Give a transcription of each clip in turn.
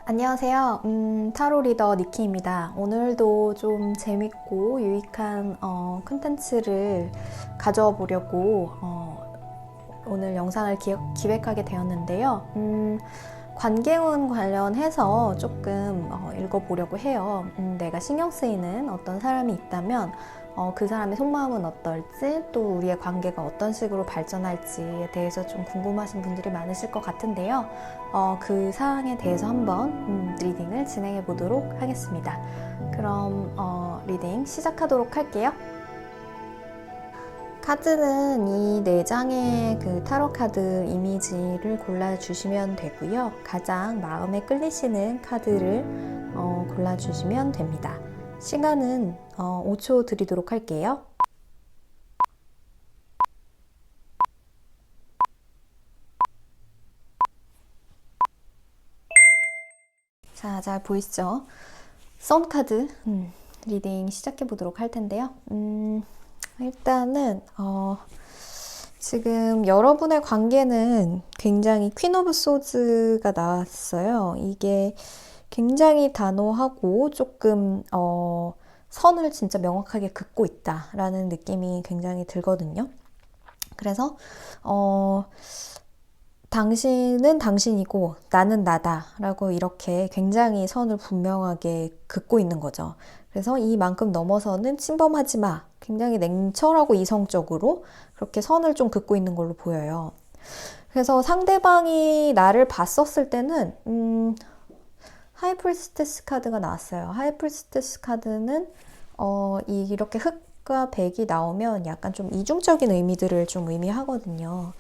안녕하세요. 타로 리더 니키입니다. 오늘도 좀 재밌고 유익한 콘텐츠를 가져와 보려고 오늘 영상을 기획하게 되었는데요. 관계운 관련해서 조금 읽어보려고 해요. 내가 신경 쓰이는 어떤 사람이 있다면 그 사람의 속마음은 어떨지, 또 우리의 관계가 어떤 식으로 발전할지에 대해서 좀 궁금하신 분들이 많으실 것 같은데요. 그 사항에 대해서 한번 리딩을 진행해 보도록 하겠습니다. 그럼 리딩 시작하도록 할게요. 카드는 이 4장의 그 타로 카드 이미지를 골라주시면 되고요. 가장 마음에 끌리시는 카드를 골라주시면 됩니다. 시간은 5초 드리도록 할게요. 자, 잘 보이시죠? 선 카드 리딩 시작해 보도록 할 텐데요. 일단은 지금 여러분의 관계는 굉장히 퀸 오브 소드가 나왔어요. 이게 굉장히 단호하고 조금 선을 진짜 명확하게 긋고 있다라는 느낌이 굉장히 들거든요. 그래서 당신은 당신이고 나는 나다라고 이렇게 굉장히 선을 분명하게 긋고 있는 거죠. 그래서 이만큼 넘어서는 침범하지 마. 굉장히 냉철하고 이성적으로 그렇게 선을 좀 긋고 있는 걸로 보여요. 그래서 상대방이 나를 봤었을 때는 하이프리스테스 카드가 나왔어요. 하이프리스테스 카드는 이렇게 흑과 백이 나오면 약간 좀 이중적인 의미들을 좀 의미하거든요.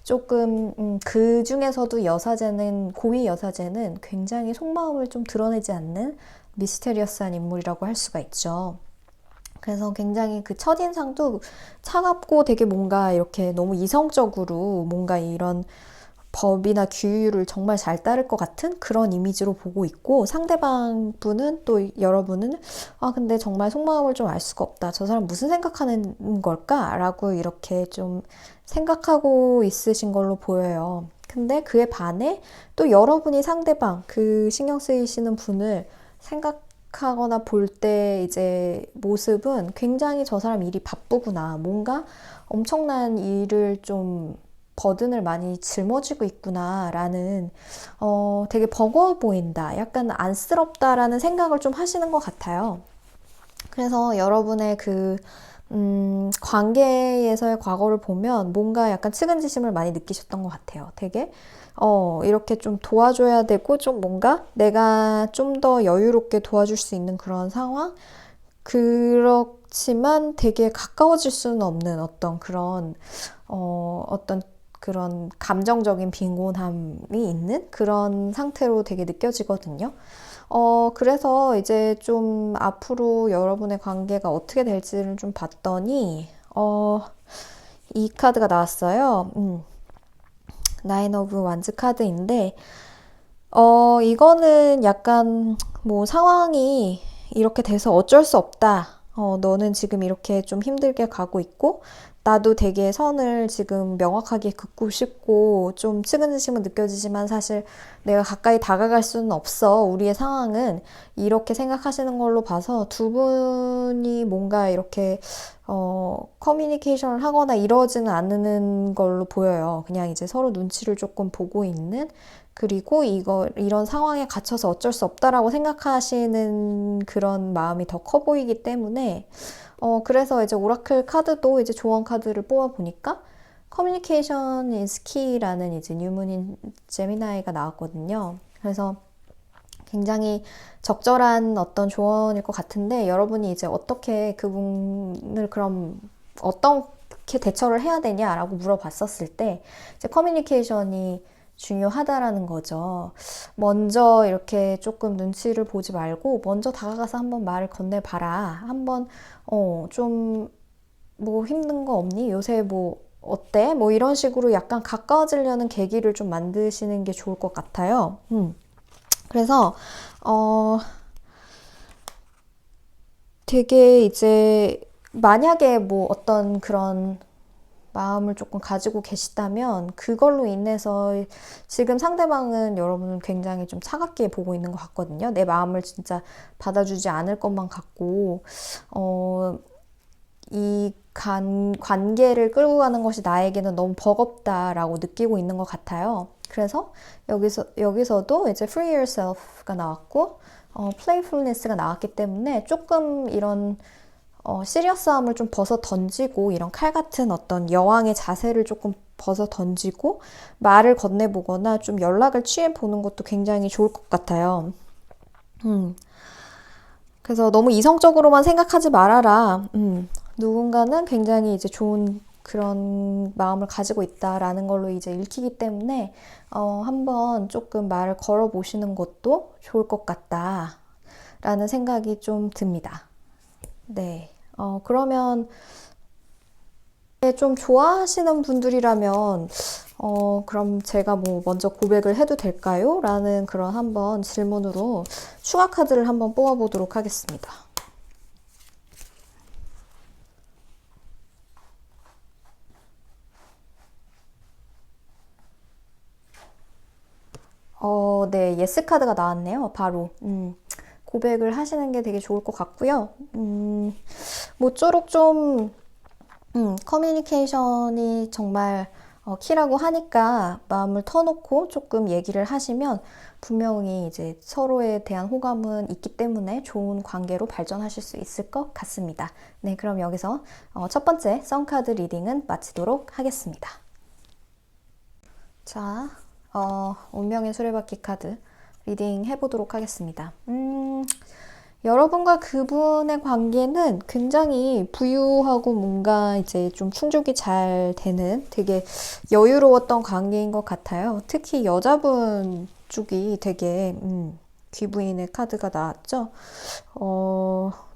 조금 그 중에서도 여사제는, 고위 여사제는 굉장히 속마음을 좀 드러내지 않는 미스테리어스한 인물이라고 할 수가 있죠. 그래서 굉장히 그 첫인상도 차갑고 되게 뭔가 이렇게 너무 이성적으로 뭔가 이런 법이나 규율을 정말 잘 따를 것 같은 그런 이미지로 보고 있고, 상대방 분은 또 여러분은 근데 정말 속마음을 좀 알 수가 없다. 저 사람 무슨 생각하는 걸까? 라고 이렇게 좀 생각하고 있으신 걸로 보여요. 근데 그에 반해 또 여러분이 상대방 그 신경 쓰이시는 분을 생각하거나 볼 때 이제 모습은 굉장히 저 사람 일이 바쁘구나. 뭔가 엄청난 일을 좀 버든을 많이 짊어지고 있구나 라는 되게 버거워 보인다, 약간 안쓰럽다라는 생각을 좀 하시는 것 같아요. 그래서 여러분의 그 관계에서의 과거를 보면 뭔가 약간 측은지심을 많이 느끼셨던 것 같아요. 되게 이렇게 좀 도와줘야 되고, 좀 뭔가 내가 좀 더 여유롭게 도와줄 수 있는 그런 상황, 그렇지만 되게 가까워질 수는 없는 어떤 그런 어떤 그런 감정적인 빈곤함이 있는 그런 상태로 되게 느껴지거든요. 그래서 이제 좀 앞으로 여러분의 관계가 어떻게 될지를 좀 봤더니, 이 카드가 나왔어요. 나인 오브 완즈 카드인데, 이거는 약간 뭐 상황이 이렇게 돼서 어쩔 수 없다. 너는 지금 이렇게 좀 힘들게 가고 있고, 나도 되게 선을 지금 명확하게 긋고 싶고, 좀 측은지심은 느껴지지만 사실 내가 가까이 다가갈 수는 없어. 우리의 상황은 이렇게 생각하시는 걸로 봐서 두 분이 뭔가 이렇게 커뮤니케이션을 하거나 이러지는 않는 걸로 보여요. 그냥 이제 서로 눈치를 조금 보고 있는, 그리고 이런 상황에 갇혀서 어쩔 수 없다라고 생각하시는 그런 마음이 더 커 보이기 때문에, 그래서 이제 오라클 카드도 이제 조언 카드를 뽑아 보니까 Communication is key라는 이제 뉴문인 제미나이가 나왔거든요. 그래서 굉장히 적절한 어떤 조언일 것 같은데, 여러분이 이제 어떻게 그분을 그럼 어떻게 대처를 해야 되냐라고 물어봤었을 때, 이제 커뮤니케이션이 중요하다라는 거죠. 먼저 이렇게 조금 눈치를 보지 말고 먼저 다가가서 한번 말을 건네봐라. 한번 좀 뭐 힘든 거 없니? 요새 뭐 어때? 뭐 이런 식으로 약간 가까워지려는 계기를 좀 만드시는 게 좋을 것 같아요. 그래서 되게 이제 만약에 뭐 어떤 그런 마음을 조금 가지고 계시다면 그걸로 인해서 지금 상대방은 여러분은 굉장히 좀 차갑게 보고 있는 것 같거든요. 내 마음을 진짜 받아주지 않을 것만 같고 이 관계를 끌고 가는 것이 나에게는 너무 버겁다라고 느끼고 있는 것 같아요. 그래서 여기서도 이제 free yourself가 나왔고 playfulness가 나왔기 때문에 조금 이런 시리어스함을 좀 벗어 던지고 이런 칼 같은 어떤 여왕의 자세를 조금 벗어 던지고 말을 건네보거나 좀 연락을 취해보는 것도 굉장히 좋을 것 같아요. 그래서 너무 이성적으로만 생각하지 말아라. 누군가는 굉장히 이제 좋은 그런 마음을 가지고 있다라는 걸로 이제 읽히기 때문에 한번 조금 말을 걸어보시는 것도 좋을 것 같다라는 생각이 좀 듭니다. 네. 그러면 좀 좋아하시는 분들이라면 그럼 제가 뭐 먼저 고백을 해도 될까요? 라는 그런 한번 질문으로 추가 카드를 한번 뽑아보도록 하겠습니다. 네, 예스 카드가 나왔네요. 바로. 고백을 하시는 게 되게 좋을 것 같고요. 모쪼록 좀 커뮤니케이션이 정말 키라고 하니까 마음을 터놓고 조금 얘기를 하시면 분명히 이제 서로에 대한 호감은 있기 때문에 좋은 관계로 발전하실 수 있을 것 같습니다. 네, 그럼 여기서 첫 번째 썬카드 리딩은 마치도록 하겠습니다. 자, 운명의 수레바퀴 카드 리딩 해보도록 하겠습니다. 여러분과 그분의 관계는 굉장히 부유하고 뭔가 이제 좀 충족이 잘 되는 되게 여유로웠던 관계인 것 같아요. 특히 여자분 쪽이 되게 귀부인의 카드가 나왔죠.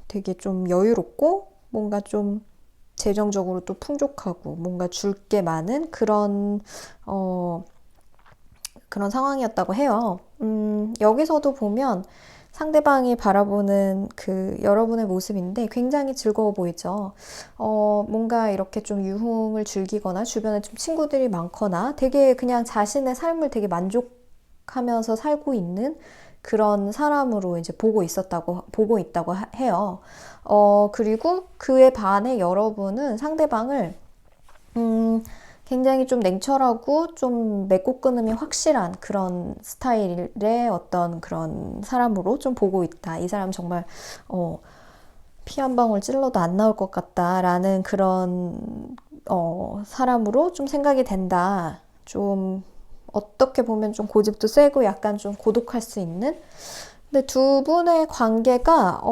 되게 좀 여유롭고 뭔가 좀 재정적으로 또 풍족하고 뭔가 줄 게 많은 그런 그런 상황이었다고 해요. 여기서도 보면 상대방이 바라보는 그 여러분의 모습인데 굉장히 즐거워 보이죠. 뭔가 이렇게 좀 유흥을 즐기거나 주변에 좀 친구들이 많거나 되게 그냥 자신의 삶을 되게 만족하면서 살고 있는 그런 사람으로 이제 보고 있다고 해요. 그리고 그에 반해 여러분은 상대방을 굉장히 좀 냉철하고 좀 맺고 끊음이 확실한 그런 스타일의 어떤 그런 사람으로 좀 보고 있다. 이 사람 정말 피 한 방울 찔러도 안 나올 것 같다라는 그런 사람으로 좀 생각이 된다. 좀 어떻게 보면 좀 고집도 세고 약간 좀 고독할 수 있는. 근데 두 분의 관계가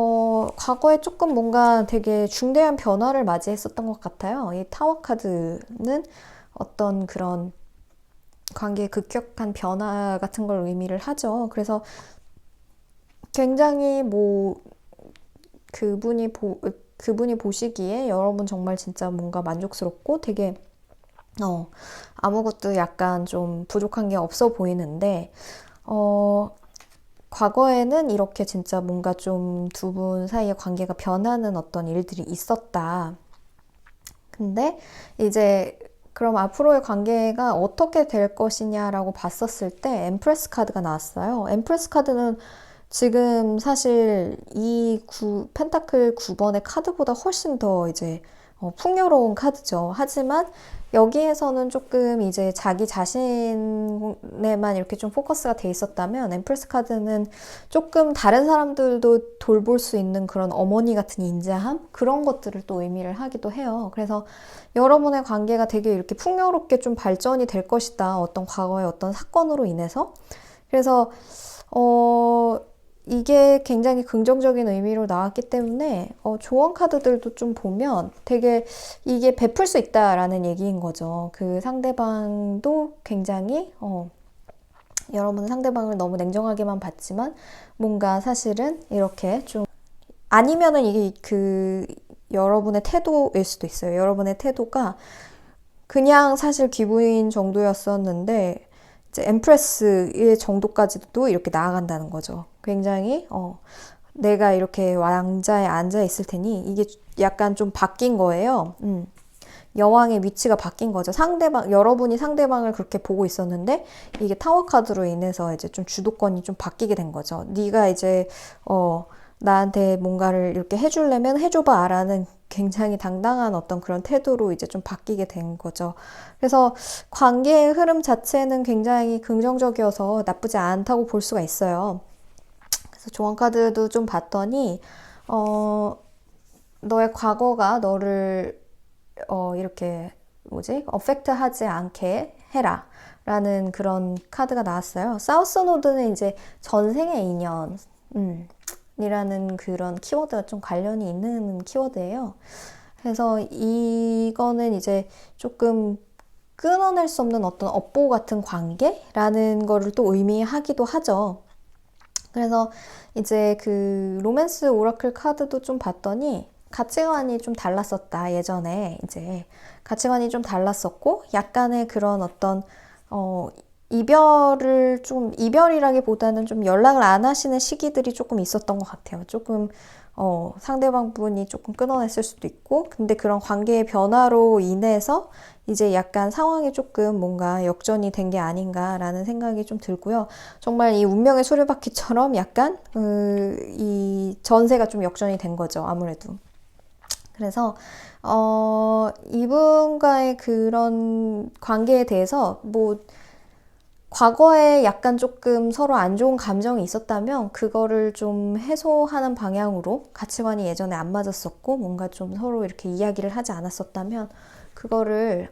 과거에 조금 뭔가 되게 중대한 변화를 맞이했었던 것 같아요. 이 타워 카드는 어떤 그런 관계의 급격한 변화 같은 걸 의미를 하죠. 그래서 굉장히 뭐 그분이 보시기에 여러분 정말 진짜 뭔가 만족스럽고 되게 아무것도 약간 좀 부족한 게 없어 보이는데 과거에는 이렇게 진짜 뭔가 좀 두 분 사이의 관계가 변하는 어떤 일들이 있었다. 근데 이제 그럼 앞으로의 관계가 어떻게 될 것이냐라고 봤었을 때 엠프레스 카드가 나왔어요. 엠프레스 카드는 지금 사실 이 펜타클 9번의 카드보다 훨씬 더 이제 풍요로운 카드죠. 하지만 여기에서는 조금 이제 자기 자신에만 이렇게 좀 포커스가 돼 있었다면 엠프레스 카드는 조금 다른 사람들도 돌볼 수 있는 그런 어머니 같은 인자함? 그런 것들을 또 의미를 하기도 해요. 그래서 여러분의 관계가 되게 이렇게 풍요롭게 좀 발전이 될 것이다. 어떤 과거의 어떤 사건으로 인해서. 그래서 이게 굉장히 긍정적인 의미로 나왔기 때문에 조언 카드들도 좀 보면 되게 이게 베풀 수 있다라는 얘기인 거죠. 그 상대방도 굉장히 여러분은 상대방을 너무 냉정하게만 봤지만 뭔가 사실은 이렇게 좀 아니면은 이게 그 여러분의 태도일 수도 있어요. 여러분의 태도가 그냥 사실 기부인 정도였었는데 이제 엠프레스의 정도까지도 이렇게 나아간다는 거죠. 굉장히 내가 이렇게 왕자에 앉아 있을 테니 이게 약간 좀 바뀐 거예요. 여왕의 위치가 바뀐 거죠. 여러분이 상대방을 그렇게 보고 있었는데 이게 타워 카드로 인해서 이제 좀 주도권이 좀 바뀌게 된 거죠. 네가 이제 나한테 뭔가를 이렇게 해주려면 해줘봐 라는 굉장히 당당한 어떤 그런 태도로 이제 좀 바뀌게 된 거죠. 그래서 관계의 흐름 자체는 굉장히 긍정적이어서 나쁘지 않다고 볼 수가 있어요. 그래서 조언 카드도 좀 봤더니 너의 과거가 너를 이렇게 어펙트 하지 않게 해라 라는 그런 카드가 나왔어요. 사우스 노드는 이제 전생의 인연 이라는 그런 키워드가 좀 관련이 있는 키워드예요. 그래서 이거는 이제 조금 끊어낼 수 없는 어떤 업보 같은 관계라는 거를 또 의미하기도 하죠. 그래서 이제 그 로맨스 오라클 카드도 좀 봤더니 가치관이 좀 달랐었다. 예전에 이제 가치관이 좀 달랐었고 약간의 그런 어떤 이별이라기보다는 좀 연락을 안 하시는 시기들이 조금 있었던 것 같아요. 조금 상대방 분이 조금 끊어냈을 수도 있고, 근데 그런 관계의 변화로 인해서 이제 약간 상황이 조금 뭔가 역전이 된 게 아닌가라는 생각이 좀 들고요. 정말 이 운명의 수레바퀴처럼 약간 이 전세가 좀 역전이 된 거죠. 아무래도. 그래서 이분과의 그런 관계에 대해서 뭐 과거에 약간 조금 서로 안 좋은 감정이 있었다면 그거를 좀 해소하는 방향으로 가치관이 예전에 안 맞았었고 뭔가 좀 서로 이렇게 이야기를 하지 않았었다면 그거를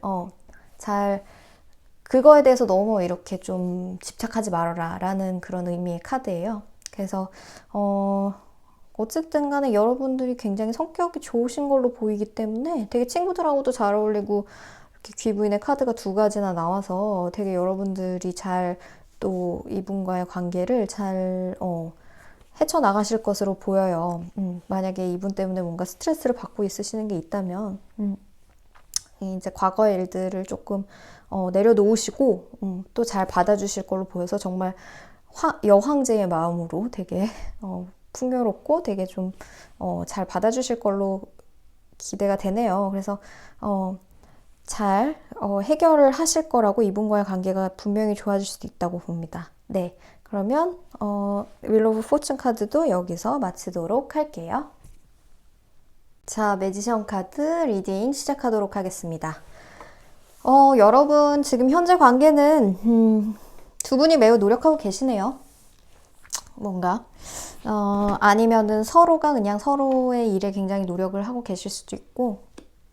그거에 대해서 너무 이렇게 좀 집착하지 말아라 라는 그런 의미의 카드예요. 그래서 어쨌든 간에 여러분들이 굉장히 성격이 좋으신 걸로 보이기 때문에 되게 친구들하고도 잘 어울리고 이렇게 귀부인의 카드가 2가지나 나와서 되게 여러분들이 잘 또 이분과의 관계를 잘 헤쳐나가실 것으로 보여요. 만약에 이분 때문에 뭔가 스트레스를 받고 있으시는 게 있다면 이제 과거의 일들을 조금 내려놓으시고 또 잘 받아주실 걸로 보여서 정말 여황제의 마음으로 되게 풍요롭고 되게 좀 잘 받아주실 걸로 기대가 되네요. 그래서 잘 해결을 하실 거라고 이분과의 관계가 분명히 좋아질 수도 있다고 봅니다. 네, 그러면 윌 오브 포춘 카드도 여기서 마치도록 할게요. 자, 매지션 카드 리딩 시작하도록 하겠습니다. 여러분 지금 현재 관계는 두 분이 매우 노력하고 계시네요. 뭔가 아니면은 서로가 그냥 서로의 일에 굉장히 노력을 하고 계실 수도 있고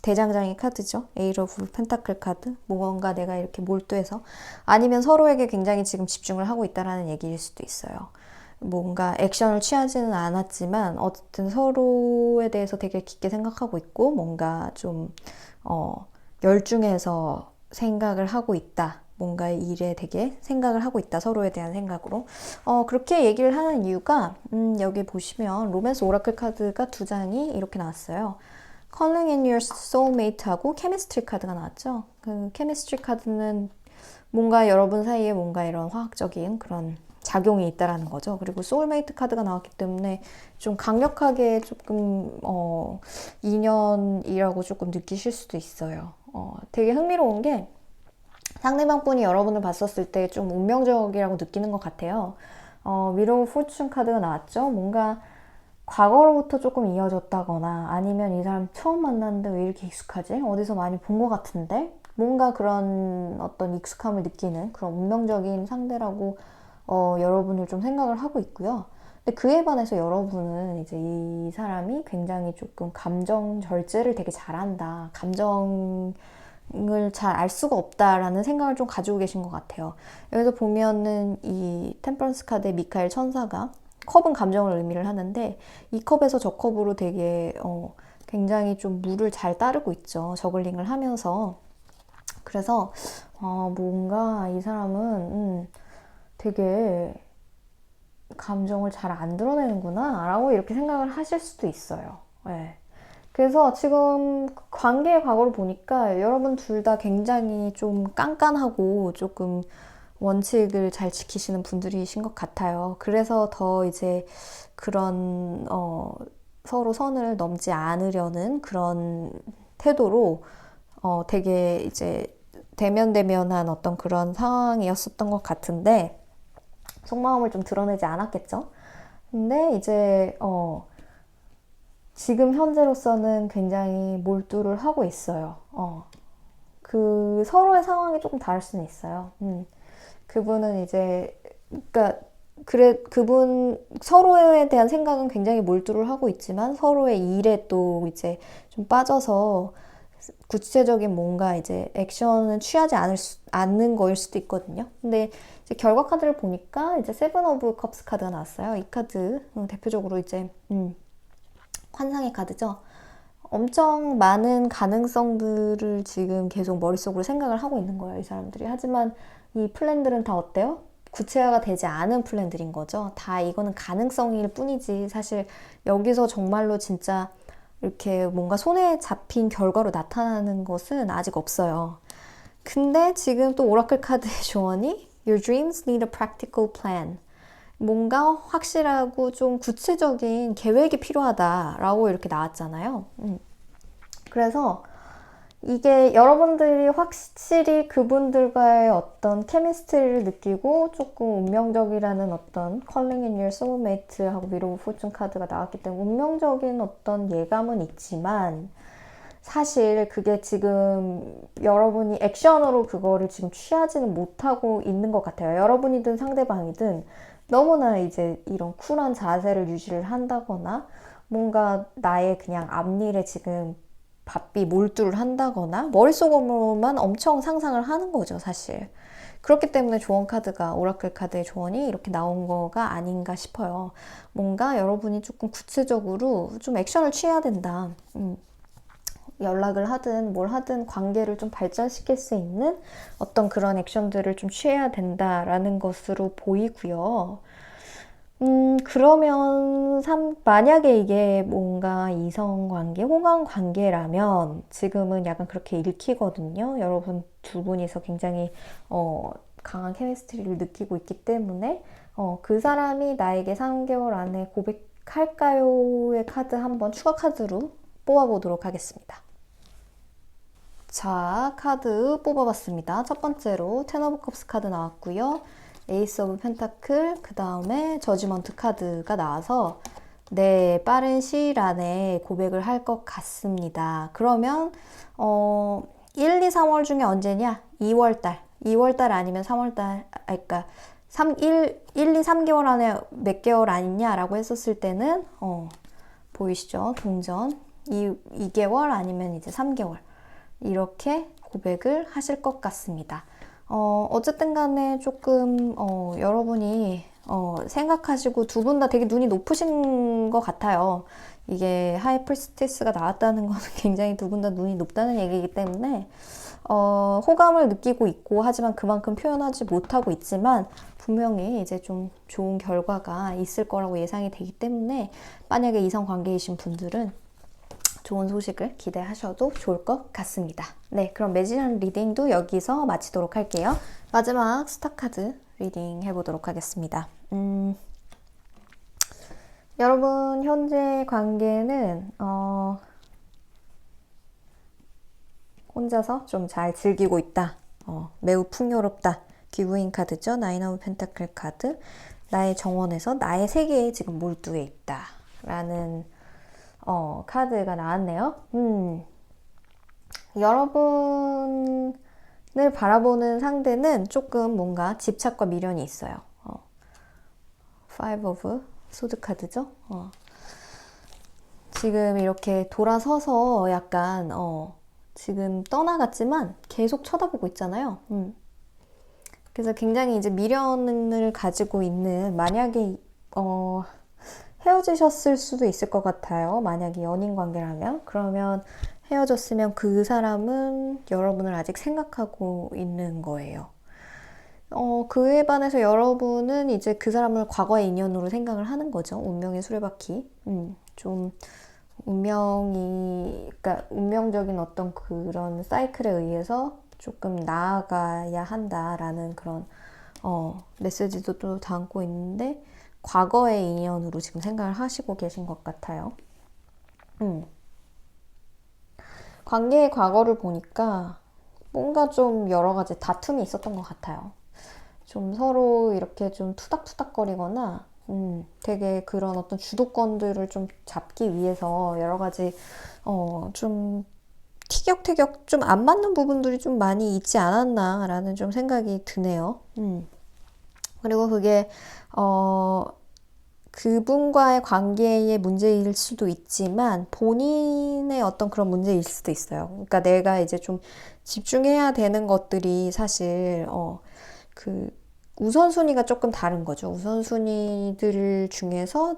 대장장이 카드죠. 에이스 오브 펜타클 카드. 뭔가 내가 이렇게 몰두해서 아니면 서로에게 굉장히 지금 집중을 하고 있다라는 얘기일 수도 있어요. 뭔가 액션을 취하지는 않았지만 어쨌든 서로에 대해서 되게 깊게 생각하고 있고 뭔가 좀 열중해서 생각을 하고 있다. 뭔가 일에 되게 생각을 하고 있다. 서로에 대한 생각으로. 그렇게 얘기를 하는 이유가 여기 보시면 로맨스 오라클 카드가 2장이 이렇게 나왔어요. Calling in your soulmate하고 케미스트리 카드가 나왔죠. 그 케미스트리 카드는 뭔가 여러분 사이에 뭔가 이런 화학적인 그런 작용이 있다라는 거죠. 그리고 소울메이트 카드가 나왔기 때문에 좀 강력하게 조금 인연이라고 조금 느끼실 수도 있어요. 되게 흥미로운 게 상대방 분이 여러분을 봤었을 때 좀 운명적이라고 느끼는 것 같아요. 위로우 포춘 카드가 나왔죠. 뭔가 과거로부터 조금 이어졌다거나 아니면 이 사람 처음 만났는데 왜 이렇게 익숙하지? 어디서 많이 본 것 같은데? 뭔가 그런 어떤 익숙함을 느끼는 그런 운명적인 상대라고 여러분을 좀 생각을 하고 있고요. 근데 그에 반해서 여러분은 이제 이 사람이 굉장히 조금 감정 절제를 되게 잘한다. 감정을 잘 알 수가 없다라는 생각을 좀 가지고 계신 것 같아요. 여기서 보면은 이 템퍼런스 카드의 미카엘 천사가 컵은 감정을 의미를 하는데 이 컵에서 저 컵으로 되게 굉장히 좀 물을 잘 따르고 있죠. 저글링을 하면서. 그래서 뭔가 이 사람은 되게 감정을 잘 안 드러내는구나 라고 이렇게 생각을 하실 수도 있어요. 네. 그래서 지금 관계의 과거를 보니까 여러분 둘 다 굉장히 좀 깐깐하고 조금 원칙을 잘 지키시는 분들이신 것 같아요. 그래서 더 이제 그런 서로 선을 넘지 않으려는 그런 태도로 되게 이제 대면대면한 어떤 그런 상황이었었던 것 같은데, 속마음을 좀 드러내지 않았겠죠? 근데 이제, 지금 현재로서는 굉장히 몰두를 하고 있어요. 그 서로의 상황이 조금 다를 수는 있어요. 그분은 이제, 그러니까 그분 서로에 대한 생각은 굉장히 몰두를 하고 있지만 서로의 일에 또 이제 좀 빠져서 구체적인 뭔가 이제 액션은 취하지 않는 거일 수도 있거든요. 근데 이제 결과 카드를 보니까 이제 세븐 오브 컵스 카드가 나왔어요. 이 카드 대표적으로 이제 환상의 카드죠. 엄청 많은 가능성들을 지금 계속 머릿속으로 생각을 하고 있는 거예요, 이 사람들이. 하지만 이 플랜들은 다 어때요? 구체화가 되지 않은 플랜들인 거죠. 다 이거는 가능성일 뿐이지 사실 여기서 정말로 진짜 이렇게 뭔가 손에 잡힌 결과로 나타나는 것은 아직 없어요. 근데 지금 또 오라클 카드의 조언이 Your dreams need a practical plan. 뭔가 확실하고 좀 구체적인 계획이 필요하다라고 이렇게 나왔잖아요. 그래서 이게 여러분들이 확실히 그분들과의 어떤 케미스트리를 느끼고 조금 운명적이라는 어떤 Calling in Your Soulmate하고 Wheel of Fortune 카드가 나왔기 때문에 운명적인 어떤 예감은 있지만 사실 그게 지금 여러분이 액션으로 그거를 지금 취하지는 못하고 있는 것 같아요. 여러분이든 상대방이든 너무나 이제 이런 쿨한 자세를 유지를 한다거나 뭔가 나의 그냥 앞일에 지금 바삐 몰두를 한다거나 머릿속으로만 엄청 상상을 하는 거죠, 사실. 그렇기 때문에 조언 카드가, 오라클 카드의 조언이 이렇게 나온 거가 아닌가 싶어요. 뭔가 여러분이 조금 구체적으로 좀 액션을 취해야 된다. 연락을 하든 뭘 하든 관계를 좀 발전시킬 수 있는 어떤 그런 액션들을 좀 취해야 된다라는 것으로 보이고요. 그러면 만약에 이게 뭔가 이성관계, 호감관계라면 지금은 약간 그렇게 읽히거든요. 여러분 두 분이서 굉장히 강한 케미스트리를 느끼고 있기 때문에 그 사람이 나에게 3개월 안에 고백할까요의 카드 한번 추가 카드로 뽑아보도록 하겠습니다. 자, 카드 뽑아봤습니다. 첫 번째로 텐 오브 컵스 카드 나왔고요. 에이스 오브 펜타클, 그 다음에 저지먼트 카드가 나와서 네, 빠른 시일 안에 고백을 할 것 같습니다. 그러면 1, 2, 3월 중에 언제냐? 2월달. 2월달 아니면 3월달, 그러니까 1, 2, 3개월 안에 몇 개월 아니냐라고 했었을 때는 보이시죠? 동전. 2개월 아니면 이제 3개월. 이렇게 고백을 하실 것 같습니다. 어쨌든 간에 조금 여러분이 생각하시고 두 분 다 되게 눈이 높으신 것 같아요. 이게 하이 프리스티스가 나왔다는 것은 굉장히 두 분 다 눈이 높다는 얘기이기 때문에 호감을 느끼고 있고 하지만 그만큼 표현하지 못하고 있지만 분명히 이제 좀 좋은 결과가 있을 거라고 예상이 되기 때문에 만약에 이성 관계이신 분들은 좋은 소식을 기대하셔도 좋을 것 같습니다. 네, 그럼 매진한 리딩도 여기서 마치도록 할게요. 마지막 스타카드 리딩 해보도록 하겠습니다. 여러분 현재 관계는 혼자서 좀 잘 즐기고 있다. 매우 풍요롭다. 기브인 카드죠. 나인 오브 펜타클 카드. 나의 정원에서 나의 세계에 지금 몰두해 있다. 라는 카드가 나왔네요. 여러분을 바라보는 상대는 조금 뭔가 집착과 미련이 있어요. Five of 소드 카드죠. 지금 이렇게 돌아서서 약간 지금 떠나갔지만 계속 쳐다보고 있잖아요. 그래서 굉장히 이제 미련을 가지고 있는 만약에 헤어지셨을 수도 있을 것 같아요. 만약에 연인 관계라면. 그러면 헤어졌으면 그 사람은 여러분을 아직 생각하고 있는 거예요. 그에 반해서 여러분은 이제 그 사람을 과거의 인연으로 생각을 하는 거죠. 운명의 수레바퀴. 좀 그러니까 운명적인 어떤 그런 사이클에 의해서 조금 나아가야 한다라는 그런 메시지도 또 담고 있는데 과거의 인연으로 지금 생각을 하시고 계신 것 같아요. 관계의 과거를 보니까 뭔가 좀 여러 가지 다툼이 있었던 것 같아요. 좀 서로 이렇게 좀 투닥투닥거리거나, 되게 그런 어떤 주도권들을 좀 잡기 위해서 여러 가지, 좀 티격태격 좀 안 맞는 부분들이 좀 많이 있지 않았나라는 좀 생각이 드네요. 그리고 그게, 그분과의 관계의 문제일 수도 있지만 본인의 어떤 그런 문제일 수도 있어요. 그러니까 내가 이제 좀 집중해야 되는 것들이 사실 그 우선순위가 조금 다른 거죠. 우선순위들 중에서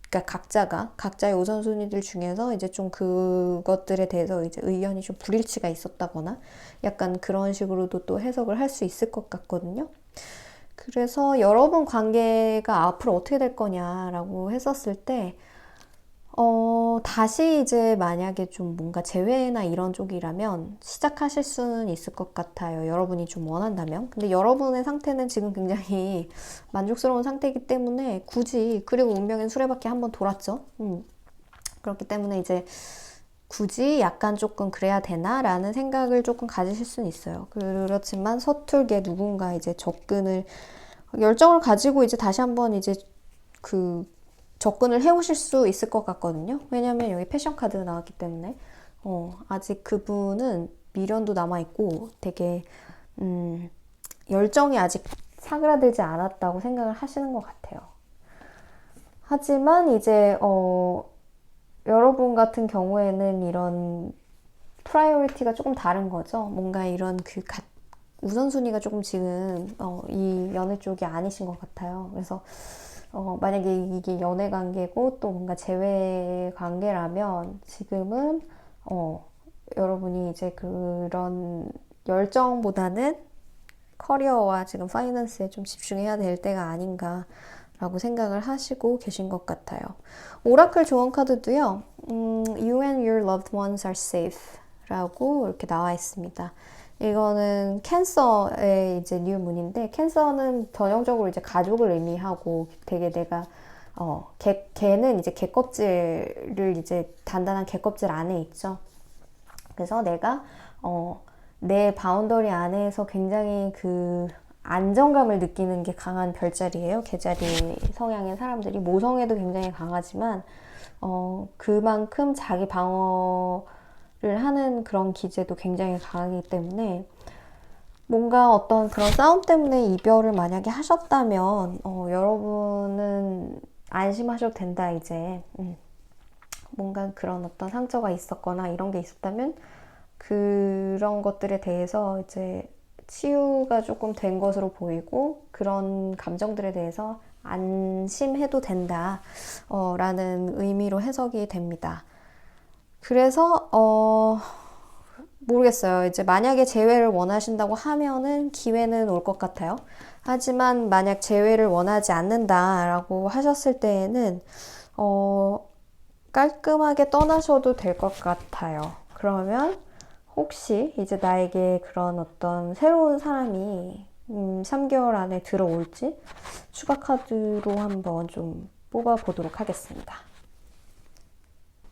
그러니까 각자의 우선순위들 중에서 이제 좀 그것들에 대해서 이제 의견이 좀 불일치가 있었다거나 약간 그런 식으로도 또 해석을 할 수 있을 것 같거든요. 그래서 여러분 관계가 앞으로 어떻게 될 거냐라고 했었을 때, 다시 이제 만약에 좀 뭔가 재회나 이런 쪽이라면 시작하실 수는 있을 것 같아요. 여러분이 좀 원한다면. 근데 여러분의 상태는 지금 굉장히 만족스러운 상태이기 때문에 굳이, 그리고 운명의 수레바퀴 한번 돌았죠. 그렇기 때문에 이제 굳이 약간 조금 그래야 되나라는 생각을 조금 가지실 수는 있어요. 그렇지만 서툴게 누군가 이제 열정을 가지고 이제 다시 한번 이제 그 접근을 해오실 수 있을 것 같거든요. 왜냐면 여기 패션 카드 나왔기 때문에 아직 그분은 미련도 남아있고 되게 열정이 아직 사그라들지 않았다고 생각을 하시는 것 같아요. 하지만 이제 여러분 같은 경우에는 이런 프라이어리티가 조금 다른 거죠. 뭔가 이런 우선순위가 조금 지금 이 연애 쪽이 아니신 것 같아요. 그래서 만약에 이게 연애 관계고 또 뭔가 재회 관계라면 지금은 여러분이 이제 그런 열정보다는 커리어와 지금 파이낸스에 좀 집중해야 될 때가 아닌가라고 생각을 하시고 계신 것 같아요. 오라클 조언 카드도요. You and your loved ones are safe 라고 이렇게 나와 있습니다. 이거는 캔서의 이제 뉴문인데, 캔서는 전형적으로 이제 가족을 의미하고 되게 내가 개는 이제 개껍질을 이제 단단한 개껍질 안에 있죠. 그래서 내가 내 바운더리 안에서 굉장히 그 안정감을 느끼는 게 강한 별자리예요. 개자리 성향의 사람들이 모성애도 굉장히 강하지만 그만큼 자기 방어를 하는 그런 기제도 굉장히 강하기 때문에 뭔가 어떤 그런 싸움 때문에 이별을 만약에 하셨다면 여러분은 안심하셔도 된다 이제. 뭔가 그런 어떤 상처가 있었거나 이런 게 있었다면 그런 것들에 대해서 이제 치유가 조금 된 것으로 보이고 그런 감정들에 대해서 안심해도 된다 라는 의미로 해석이 됩니다. 그래서 모르겠어요. 이제 만약에 재회를 원하신다고 하면은 기회는 올 것 같아요. 하지만 만약 재회를 원하지 않는다라고 하셨을 때에는 깔끔하게 떠나셔도 될 것 같아요. 그러면 혹시 이제 나에게 그런 어떤 새로운 사람이 3개월 안에 들어올지 추가 카드로 한번 좀 뽑아보도록 하겠습니다.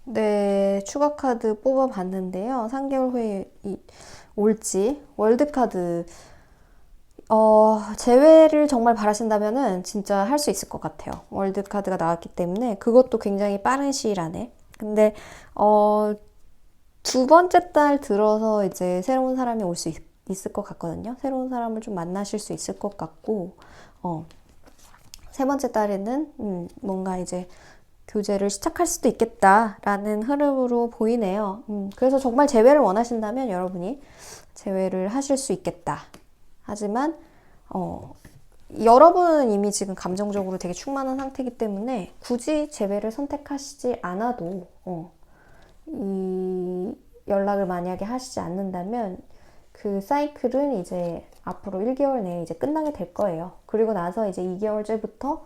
네, 추가 카드 뽑아봤는데요. 3개월 후에 올지 월드 카드 재회를 정말 바라신다면은 진짜 할 수 있을 것 같아요. 월드 카드가 나왔기 때문에 그것도 굉장히 빠른 시일 안에. 근데 두 번째 달 들어서 이제 새로운 사람이 올 수 있을 것 같거든요. 새로운 사람을 좀 만나실 수 있을 것 같고 세 번째 달에는 뭔가 이제 교제를 시작할 수도 있겠다라는 흐름으로 보이네요. 그래서 정말 재회를 원하신다면 여러분이 재회를 하실 수 있겠다. 하지만 여러분은 이미 지금 감정적으로 되게 충만한 상태이기 때문에 굳이 재회를 선택하시지 않아도 이 연락을 만약에 하시지 않는다면 그 사이클은 이제 앞으로 1개월 내에 이제 끝나게 될 거예요. 그리고 나서 이제 2개월째부터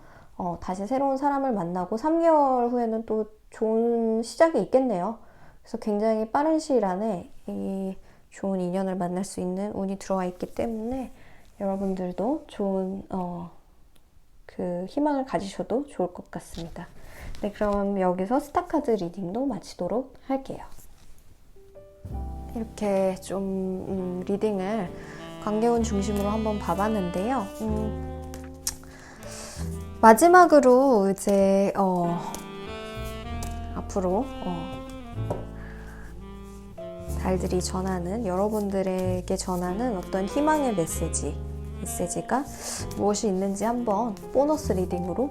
다시 새로운 사람을 만나고 3개월 후에는 또 좋은 시작이 있겠네요. 그래서 굉장히 빠른 시일 안에 이 좋은 인연을 만날 수 있는 운이 들어와 있기 때문에 여러분들도 좋은 그 희망을 가지셔도 좋을 것 같습니다. 네, 그럼 여기서 스타카드 리딩도 마치도록 할게요. 이렇게 좀 리딩을 관계운 중심으로 한번 봐봤는데요. 마지막으로 이제 앞으로 달들이 전하는, 여러분들에게 전하는 어떤 희망의 메시지가 무엇이 있는지 한번 보너스 리딩으로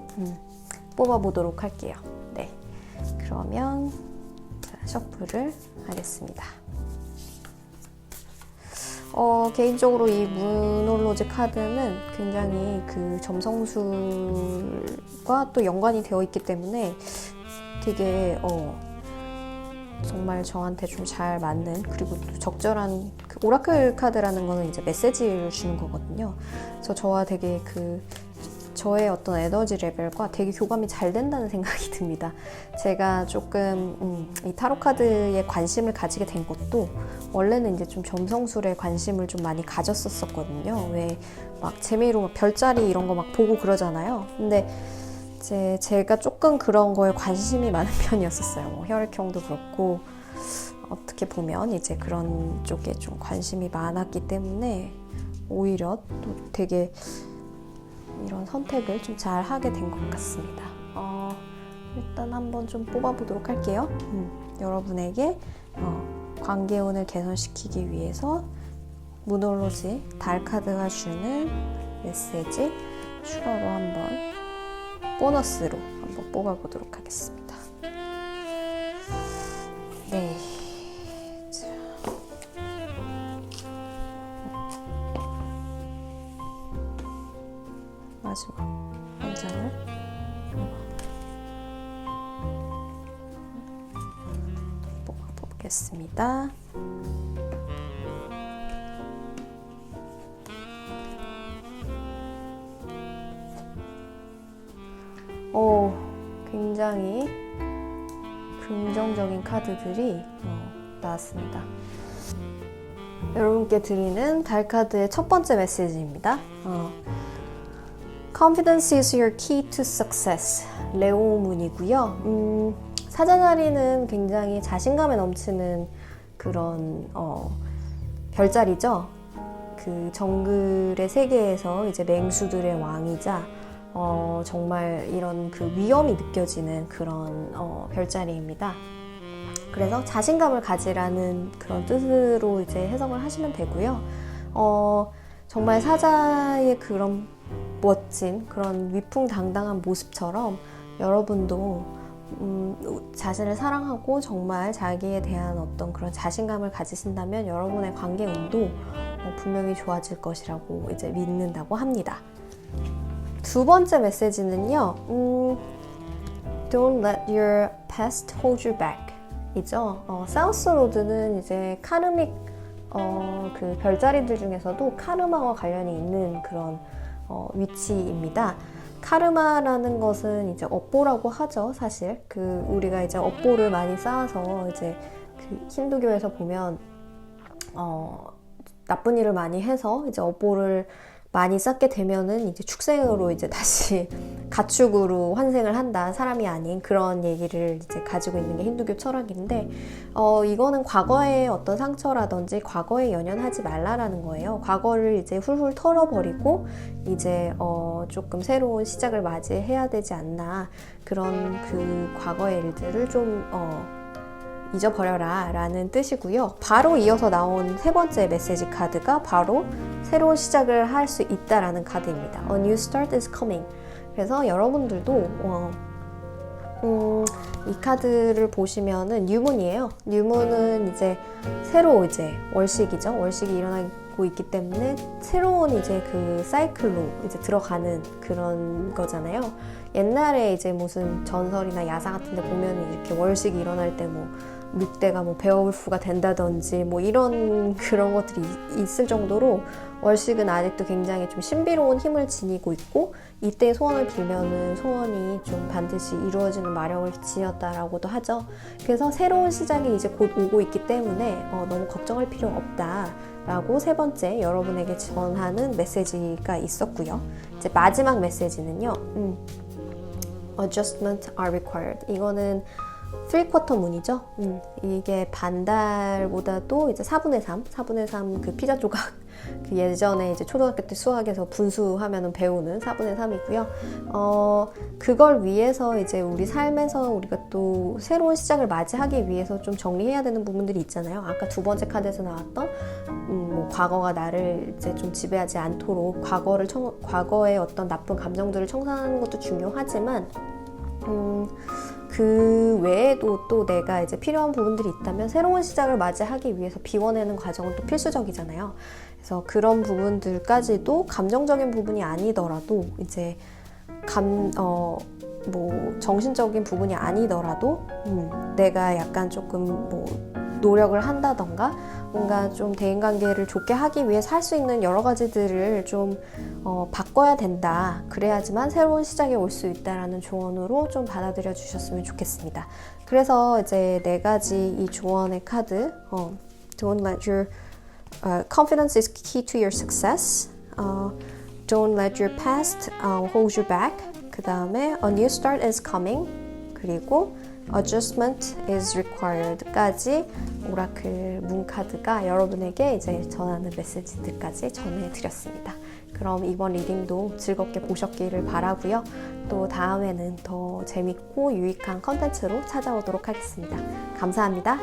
뽑아보도록 할게요. 네, 그러면 셔플을 하겠습니다. 개인적으로 이 문홀로즈 카드는 굉장히 그 점성술과 또 연관이 되어 있기 때문에 되게 정말 저한테 좀 잘 맞는, 그리고 또 적절한 그 오라클 카드라는 거는 이제 메시지를 주는 거거든요. 그래서 저와 되게 저의 어떤 에너지 레벨과 되게 교감이 잘 된다는 생각이 듭니다. 제가 조금 이 타로 카드에 관심을 가지게 된 것도 원래는 이제 좀 점성술에 관심을 좀 많이 가졌었거든요. 왜 막 재미로 막 별자리 이런 거 막 보고 그러잖아요. 근데 제가 조금 그런 거에 관심이 많은 편이었었어요. 뭐 혈액형도 그렇고 어떻게 보면 이제 그런 쪽에 좀 관심이 많았기 때문에 오히려 또 되게 이런 선택을 좀 잘 하게 된 것 같습니다. 일단 한번 좀 뽑아보도록 할게요. 여러분에게 관계운을 개선시키기 위해서 문홀로즈 달 카드가 주는 메시지 슈러로 한번 보너스로 한번 뽑아보도록 하겠습니다. 네. 마지막 한 장을 뽑아보겠습니다. 굉장히 긍정적인 카드들이 나왔습니다. 여러분께 드리는 달 카드의 첫 번째 메시지입니다. Confidence is your key to success. 레오문이고요. 사자자리는 굉장히 자신감에 넘치는 그런 별자리죠. 그 정글의 세계에서 이제 맹수들의 왕이자 정말 이런 그 위험이 느껴지는 그런 별자리입니다. 그래서 자신감을 가지라는 그런 뜻으로 이제 해석을 하시면 되고요. 정말 사자의 그런 멋진 그런 위풍당당한 모습처럼 여러분도 자신을 사랑하고 정말 자기에 대한 어떤 그런 자신감을 가지신다면 여러분의 관계 운도 분명히 좋아질 것이라고 이제 믿는다고 합니다. 두 번째 메시지는요, Don't let your past hold you back 이죠. 사우스 로드는 이제 카르믹 그 별자리들 중에서도 카르마와 관련이 있는 그런 위치입니다. 카르마라는 것은 이제 업보라고 하죠, 사실. 우리가 이제 업보를 많이 쌓아서 이제 그 힌두교에서 보면 나쁜 일을 많이 해서 이제 업보를 많이 쌓게 되면은 이제 축생으로 이제 다시 가축으로 환생을 한다, 사람이 아닌 그런 얘기를 이제 가지고 있는 게 힌두교 철학인데, 이거는 과거의 어떤 상처라든지 과거에 연연하지 말라라는 거예요. 과거를 이제 훌훌 털어버리고 이제 조금 새로운 시작을 맞이해야 되지 않나, 그런 그 과거의 일들을 좀 잊어버려라 라는 뜻이고요. 바로 이어서 나온 세 번째 메시지 카드가 바로 새로운 시작을 할 수 있다라는 카드입니다. A new start is coming. 그래서 여러분들도 이 카드를 보시면은 뉴문이에요. 뉴문은 이제 새로 이제 월식이죠. 월식이 일어나고 있기 때문에 새로운 이제 그 사이클로 이제 들어가는 그런 거잖아요. 옛날에 이제 무슨 전설이나 야사 같은 데 보면은 이렇게 월식이 일어날 때 뭐 늑대가 뭐 베어울프가 된다든지 뭐 이런 그런 것들이 있을 정도로 월식은 아직도 굉장히 좀 신비로운 힘을 지니고 있고, 이때 소원을 빌면은 소원이 좀 반드시 이루어지는 마력을 지녔다라고도 하죠. 그래서 새로운 시작이 이제 곧 오고 있기 때문에 너무 걱정할 필요 없다라고 세 번째 여러분에게 전하는 메시지가 있었고요. 이제 마지막 메시지는요, Adjustment are required. 이거는 3쿼터 문이죠. 이게 반달보다도 이제 4분의 3 그 피자 조각 그 예전에 이제 초등학교 때 수학에서 분수하면은 배우는 4분의 3이고요. 그걸 위해서 이제 우리 삶에서 우리가 또 새로운 시작을 맞이하기 위해서 좀 정리해야 되는 부분들이 있잖아요. 아까 두 번째 카드에서 나왔던 뭐 과거가 나를 이제 좀 지배하지 않도록 과거의 어떤 나쁜 감정들을 청산하는 것도 중요하지만 그 외에도 또 내가 이제 필요한 부분들이 있다면 새로운 시작을 맞이하기 위해서 비워내는 과정은 또 필수적이잖아요. 그래서 그런 부분들까지도 감정적인 부분이 아니더라도 이제 뭐 정신적인 부분이 아니더라도 내가 약간 조금 뭐 노력을 한다던가 뭔가 좀 대인관계를 좋게 하기 위해서 할 수 있는 여러 가지들을 좀 바꿔야 된다. 그래야지만 새로운 시작이 올 수 있다라는 조언으로 좀 받아들여 주셨으면 좋겠습니다. 그래서 이제 4가지 이 조언의 카드 Don't let your confidence is key to your success. Don't let your past hold you back. 그 다음에 A new start is coming. 그리고 Adjustment is required까지 오라클 문 카드가 여러분에게 이제 전하는 메시지들까지 전해드렸습니다. 그럼 이번 리딩도 즐겁게 보셨기를 바라고요. 또 다음에는 더 재밌고 유익한 컨텐츠로 찾아오도록 하겠습니다. 감사합니다.